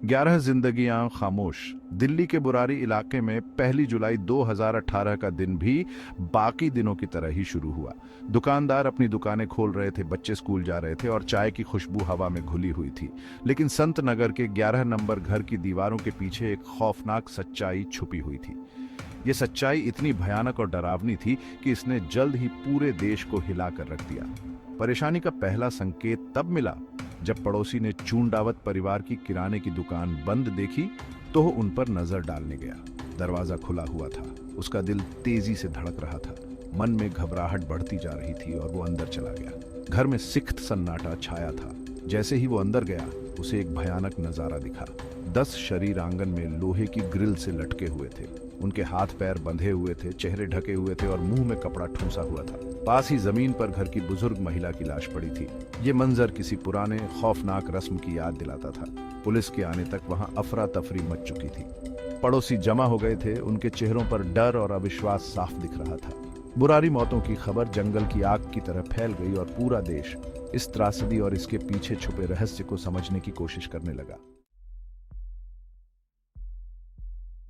11 जिंदगियां खामोश। दिल्ली के बुरारी इलाके में 1 जुलाई 2018 का दिन भी बाकी दिनों की तरह ही शुरू हुआ। दुकानदार अपनी दुकानें खोल रहे थे, बच्चे स्कूल जा रहे थे और चाय की खुशबू हवा में घुली हुई थी। लेकिन संत नगर के 11 नंबर घर की दीवारों के पीछे एक खौफनाक सच्चाई छुपी हुई थी। ये सच्चाई इतनी भयानक और डरावनी थी कि इसने जल्द ही पूरे देश को हिला कर रख दिया। परेशानी का पहला संकेत तब मिला जब पड़ोसी ने चूंडावत परिवार की किराने की दुकान बंद देखी तो वो उन पर नजर डालने गया। दरवाजा खुला हुआ था, उसका दिल तेजी से धड़क रहा था, मन में घबराहट बढ़ती जा रही थी और वो अंदर चला गया। घर में सिख्त सन्नाटा छाया था। जैसे ही वो अंदर गया, उसे एक भयानक नजारा दिखा। 10 शरीर आंगन में लोहे की ग्रिल से लटके हुए थे। उनके हाथ पैर बंधे हुए थे, चेहरे ढके हुए थे और मुंह में कपड़ा ठूंसा हुआ था। पास ही जमीन पर घर की बुजुर्ग महिला की लाश पड़ी थी। ये मंजर किसी पुराने खौफनाक रस्म की याद दिलाता था। पुलिस के आने तक वहां अफरा तफरी मच चुकी थी। पड़ोसी जमा हो गए थे, उनके चेहरों पर डर और अविश्वास साफ दिख रहा था। बुरारी मौतों की खबर जंगल की आग की तरह फैल गई और पूरा देश इस त्रासदी और इसके पीछे छुपे रहस्य को समझने की कोशिश करने लगा।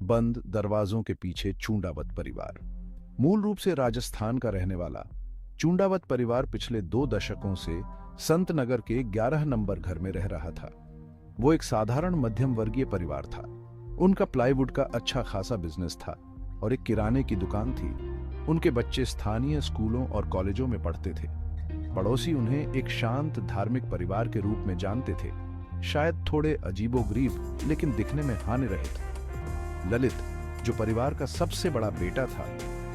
बंद दरवाजों के पीछे चूंडावत परिवार। मूल रूप से राजस्थान का रहने वाला चूंडावत परिवार पिछले 2 दशकों से संत नगर के 11 नंबर घर में रह रहा था। वो एक साधारण मध्यम वर्गीय परिवार था। उनका प्लाईवुड का अच्छा खासा बिजनेस था और एक किराने की दुकान थी। उनके बच्चे स्थानीय स्कूलों और कॉलेजों में पढ़ते थे। पड़ोसी उन्हें एक शांत धार्मिक परिवार के रूप में जानते थे, शायद थोड़े अजीबोगरीब लेकिन दिखने में हानि रहित। ललित, जो परिवार का सबसे बड़ा बेटा था,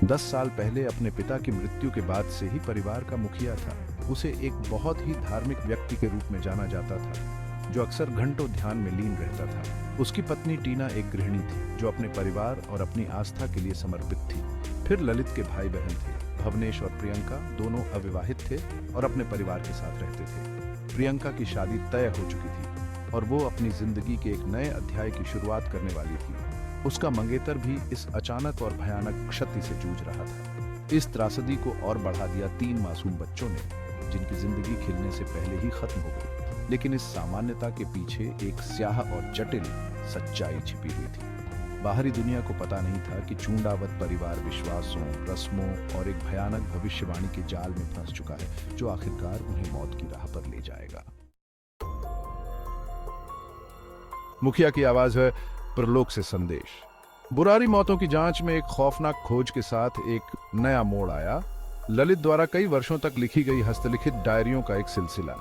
10 साल पहले अपने पिता की मृत्यु के बाद से ही परिवार का मुखिया था। उसे एक बहुत ही धार्मिक व्यक्ति के रूप में जाना जाता था, जो अक्सर घंटों ध्यान में लीन रहता था। उसकी पत्नी टीना एक गृहिणी थी जो अपने परिवार और अपनी आस्था के लिए समर्पित थी। फिर ललित के भाई बहन थे, भवनेश और प्रियंका, दोनों अविवाहित थे और अपने परिवार के साथ रहते थे। प्रियंका की शादी तय हो चुकी थी और वो अपनी जिंदगी के एक नए अध्याय की शुरुआत करने वाली थी। उसका मंगेतर भी इस अचानक और भयानक क्षति से जूझ रहा था। इस त्रासदी को और बढ़ा दिया 3 मासूम बच्चों ने, जिनकी जिंदगी खिलने से पहले ही खत्म हो गई। लेकिन इस सामान्यता के पीछे एक स्याह और जटिल सच्चाई छिपी हुई थी। बाहरी दुनिया को पता नहीं था कि चूंडावत परिवार विश्वासों, रस्मों और एक भयानक भविष्यवाणी के जाल में फंस चुका है, जो आखिरकार उन्हें मौत की राह पर ले जाएगा। मुखिया की आवाज है, प्रलोक से संदेश। बुरारी मौतों की जांच में एक खौफनाक खोज के साथ एक नया मोड़ आया। ललित द्वारा कई वर्षों तक लिखी गई हस्तलिखित डायरियों का एक सिलसिला।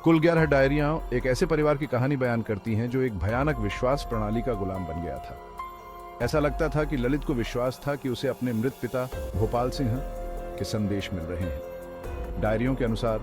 कुल 11 डायरियां एक ऐसे परिवार की कहानी बयान करती हैं जो एक भयानक विश्वास प्रणाली का गुलाम बन गया था। ऐसा लगता था कि ललित को विश्वास था कि उसे अपने मृत पिता भोपाल सिंह के संदेश मिल रहे हैं। डायरियों के अनुसार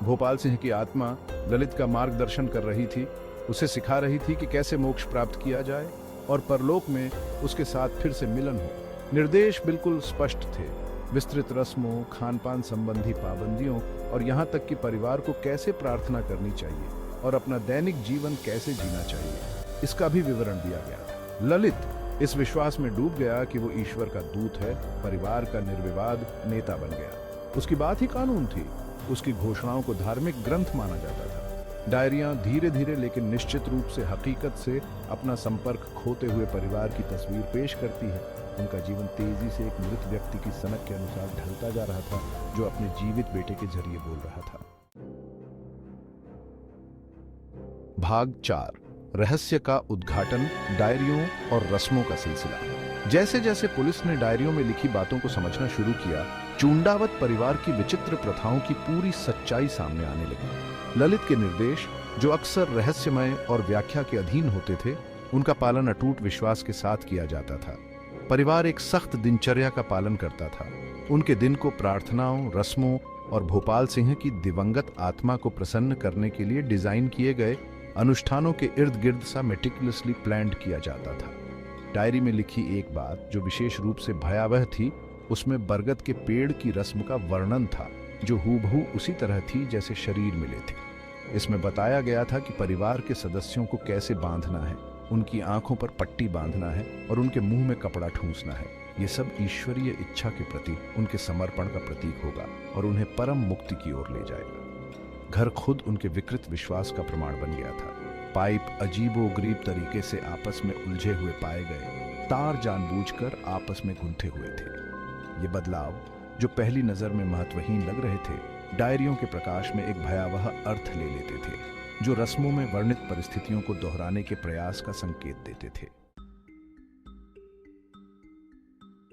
भोपाल सिंह की आत्मा ललित का मार्गदर्शन कर रही थी, उसे सिखा रही थी कि कैसे मोक्ष प्राप्त किया जाए और परलोक में उसके साथ फिर से मिलन हो। निर्देश बिल्कुल स्पष्ट थे, विस्तृत रस्मों, खानपान संबंधी पाबंदियों और यहाँ तक कि परिवार को कैसे प्रार्थना करनी चाहिए और अपना दैनिक जीवन कैसे जीना चाहिए, इसका भी विवरण दिया गया था। ललित इस विश्वास में डूब गया कि वो ईश्वर का दूत है, परिवार का निर्विवाद नेता बन गया। उसकी बात ही कानून थी, उसकी घोषणाओं को धार्मिक ग्रंथ माना जाता था। डायरियां धीरे धीरे लेकिन निश्चित रूप से हकीकत से अपना संपर्क खोते हुए परिवार की तस्वीर पेश करती है। उनका जीवन तेजी से एक मृत व्यक्ति की सनक के अनुसार ढलता जा रहा था, जो अपने जीवित बेटे के जरिए बोल रहा था। भाग 4, रहस्य का उद्घाटन, डायरियों और रस्मों का सिलसिला। जैसे जैसे पुलिस ने डायरियों में लिखी बातों को समझना शुरू किया, चूंडावत परिवार की विचित्र प्रथाओं की पूरी सच्चाई सामने आने लगी। ललित के निर्देश, जो अक्सर रहस्यमय और व्याख्या के अधीन होते थे, उनका पालन अटूट विश्वास के साथ किया जाता था। परिवार एक सख्त दिनचर्या का पालन करता था। उनके दिन को प्रार्थनाओं, रस्मों और भोपाल सिंह की दिवंगत आत्मा को प्रसन्न करने के लिए डिजाइन किए गए अनुष्ठानों के इर्द गिर्द सा मेटिकुलसली प्लान्ड किया जाता था। डायरी में लिखी एक बात जो विशेष रूप से भयावह थी, उसमें बरगद के पेड़ की रस्म का वर्णन था, जो हूबहू उसी तरह थी जैसे शरीर मिले थे। इसमें बताया गया था कि परिवार के सदस्यों को कैसे बांधना है, उनकी आंखों पर पट्टी बांधना है और उनके मुंह में कपड़ा ठूंसना है। ये सब ईश्वरीय इच्छा के प्रति उनके समर्पण का प्रतीक होगा और उन्हें परम मुक्ति की ओर ले जाएगा। घर खुद उनके विकृत विश्वास का प्रमाण बन गया था। पाइप अजीबोगरीब तरीके से आपस में उलझे हुए पाए गए, तार जानबूझकर आपस में गुंथे हुए थे। ये बदलाव, जो पहली नजर में महत्वहीन लग रहे थे, डायरियों के प्रकाश में एक भयावह अर्थ ले लेते थे, जो रस्मों में वर्णित परिस्थितियों को दोहराने के प्रयास का संकेत देते थे।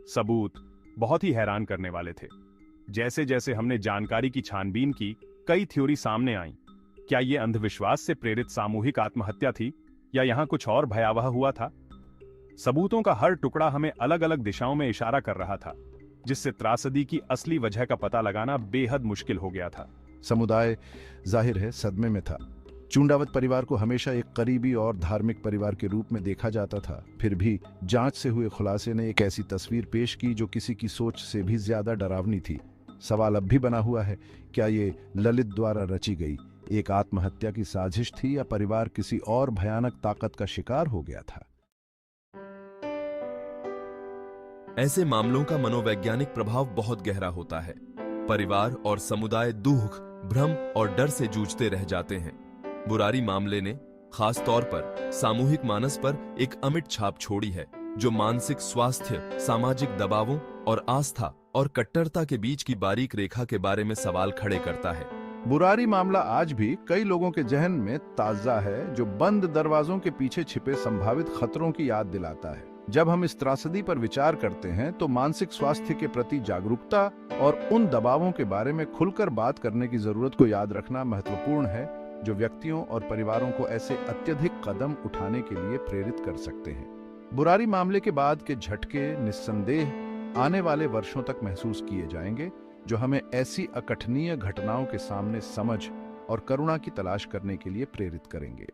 सबूत बहुत ही हैरान करने वाले थे। जैसे जैसे हमने जानकारी की छानबीन की, कई थ्योरी सामने आईं। क्या ये अंधविश्वास से प्रेरित सामूहिक आत्महत्या थी, या यहां कुछ और भयावह हुआ था? सबूतों का हर टुकड़ा हमें अलग अलग दिशाओं में इशारा कर रहा था, जिससे त्रासदी की असली वजह का पता लगाना बेहद मुश्किल हो गया था। समुदाय जाहिर है सदमे में था। चुंडावत परिवार को हमेशा एक करीबी और धार्मिक परिवार के रूप में देखा जाता था। फिर भी जांच से हुए खुलासे ने एक ऐसी तस्वीर पेश की जो किसी की सोच से भी ज्यादा डरावनी थी। सवाल अब भी बना हुआ है, क्या ये ललित द्वारा रची गई एक आत्महत्या की साजिश थी, या परिवार किसी और भयानक ताकत का शिकार हो गया था? ऐसे मामलों का मनोवैज्ञानिक प्रभाव बहुत गहरा होता है। परिवार और समुदाय दुख, भ्रम और डर से जूझते रह जाते हैं। बुरारी मामले ने खास तौर पर सामूहिक मानस पर एक अमिट छाप छोड़ी है, जो मानसिक स्वास्थ्य, सामाजिक दबावों और आस्था और कट्टरता के बीच की बारीक रेखा के बारे में सवाल खड़े करता है। बुरारी मामला आज भी कई लोगों के जहन में ताजा है, जो बंद दरवाजों के पीछे छिपे संभावित खतरों की याद दिलाता है। जब हम इस त्रासदी पर विचार करते हैं तो मानसिक स्वास्थ्य के प्रति जागरूकता और उन दबावों के बारे में खुलकर बात करने की जरूरत को याद रखना महत्वपूर्ण है, जो व्यक्तियों और परिवारों को ऐसे अत्यधिक कदम उठाने के लिए प्रेरित कर सकते हैं। बुरारी मामले के बाद के झटके निस्संदेह आने वाले वर्षों तक महसूस किए जाएंगे, जो हमें ऐसी अकथनीय घटनाओं के सामने समझ और करुणा की तलाश करने के लिए प्रेरित करेंगे।